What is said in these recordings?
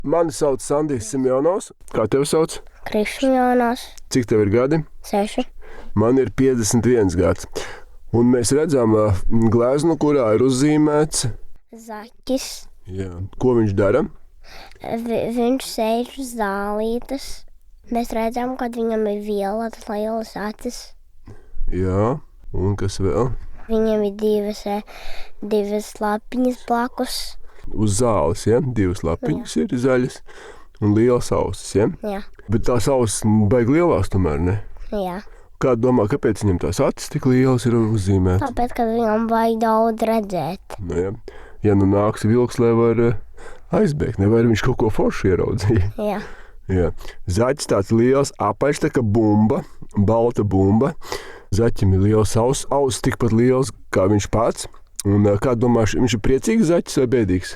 Mani sauc Sandijs Simjonovs. Kā tevi sauc? Krišņonos. Cik tev ir gadi? 6. Man ir 51 gads. Un mēs redzam gleznu, kurā ir uzzīmēts Zaķis. Jā. Ko viņš dara? Viņš sēž uz zālītes. Mēs redzam, ka viņam ir violetas lielas acis. Jā, un kas vēl? Viņam ir divas lapiņas blakus. Uz zāles, ja? 2 lapiņas ir zaļas un lielas ausis, ja? Jā. Bet tās ausis baigi lielās tomēr, ne? Jā. Kā domā, kāpēc viņam tās acis tik lielas ir uzzīmētas? Tāpēc, ka viņam vajag daudz redzēt. Nu, ja. Ja nu nāks vilks, lai var aizbēgt, nevar viņš kaut ko foršu ieraudzīja. Jā. Jā. Zaķis tāds liels, apaļš, tā kā bumba, balta bumba. Zaķim ir liels ausis tikpat liels kā viņš pats. Un kā domā, viņš ir priecīgs zaķis vai bēdīgs?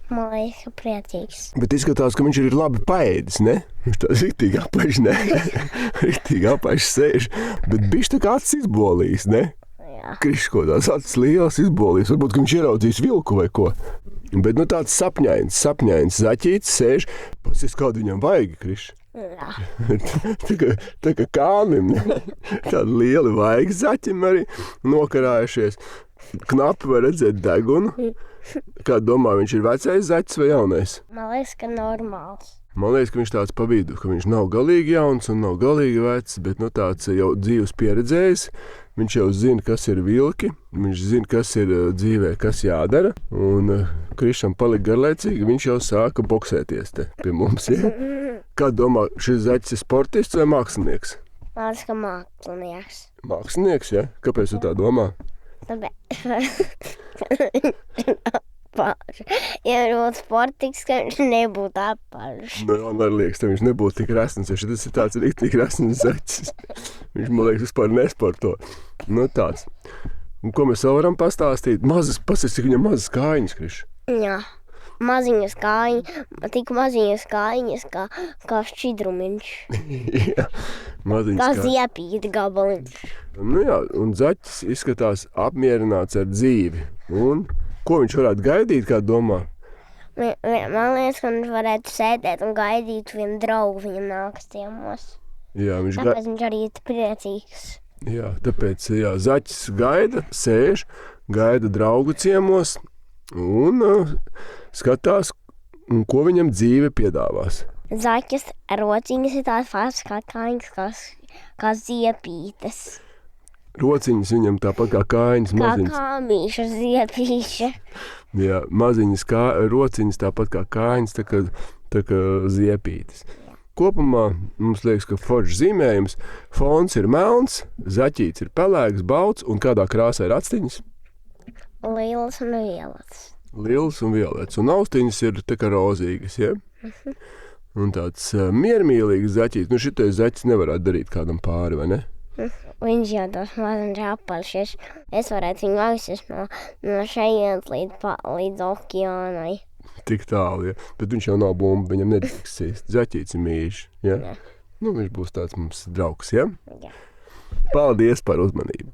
Man liekas, ka priecīgs. Bet izskatās, ka viņš ir labi paēdis, ne? Viņš tāds riktīgi apaļš, ne? Riktīgi apaļš sēž, bet bišķi tā kā acis izbolījis, ne? Jā. Kriško tās acis lielas izbolījis, varbūt, ka viņš ieraudzīs vilku vai ko. Bet nu tāds sapņains zaķītis sēž, pasies kādu viņam vajag, Kriš. Jā. tā kā kāmim, ne? Tādi lieli vajag zaķim arī nokarājušies. Knapi var redzēt degunu. Kā domā, viņš ir vecais zaķis vai jaunais? Man liekas, ka normāls. Man liekas, ka viņš tāds pa vidu, ka viņš nav galīgi jauns un nav galīgi vecs, bet nu, tāds jau dzīves pieredzējis. Viņš jau zina, kas ir vilki, viņš zina, kas ir dzīvē, kas jādara. Un Krišam palika garlaicīgi, viņš jau sāka boksēties te pie mums. Ja? Kā domā, šis zaķis ir sportists vai mākslinieks? Man liekas, ka mākslinieks. Mākslinieks, ja? Kāpēc tu tā domā? Ja būtu sportīgs, ka viņš nebūtu apaļš. Nu, man liekas, ka viņš nebūtu tik resns, jo šis ir tāds riktīgi resns zaķis. Viņš, man liekas, vispār nesporto. Nu, tāds. Un ko mēs vēl varam pastāstīt? Pastāstīt, cik viņam mazas kājiņas, Kriš. Jā. Maziņas kājiņas, tik maziņas kājiņas, kā šķidrumiņš. Jā, maziņas kā ziepīta gabaliņš. Nu jā, un zaķis izskatās apmierināts ar dzīvi. Un ko viņš varētu gaidīt, kā domā? Man liekas, ka viņš varētu sēdēt un gaidīt vienu draugu, viņam nākas ciemos. Jā, tāpēc viņš arī ir priecīgs. Jā, tāpēc zaķis gaida, sēž, gaida draugu ciemos un skatās, ko viņam dzīve piedāvās. Zaķis rociņas ir tās pašas kā kājiņas, kā ziepītes. Rociņas viņam tāpat kā kājiņas maziņas. Kā kāmīša ziepīša. Jā, maziņas rociņas tāpat kā kājiņas, tā kā ziepītes. Kopumā mums liekas, ka foršs zīmējums. Fons ir melns, zaķīts ir pelēks, balts un kādā krāsā ir actiņas? Liels un violets. Liels un violets. Un austiņas ir tā kā rozīgas, ja? Un tāds miermīlīgs zaķīts. Nu, šitais zaķis nevarētu darīt kādam pāri, vai ne? Viņš jau tos maziņš apaļšies. Es varētu viņu aizsist no šejienes līdz okeānai. Tik tālu, ja. Bet viņš jau nav bumba, viņam nedrīkst sīst. Zaķīts ir mīļš, ja? Nu, viņš būs tāds mums draugs, ja? Jā. Paldies par uzmanību!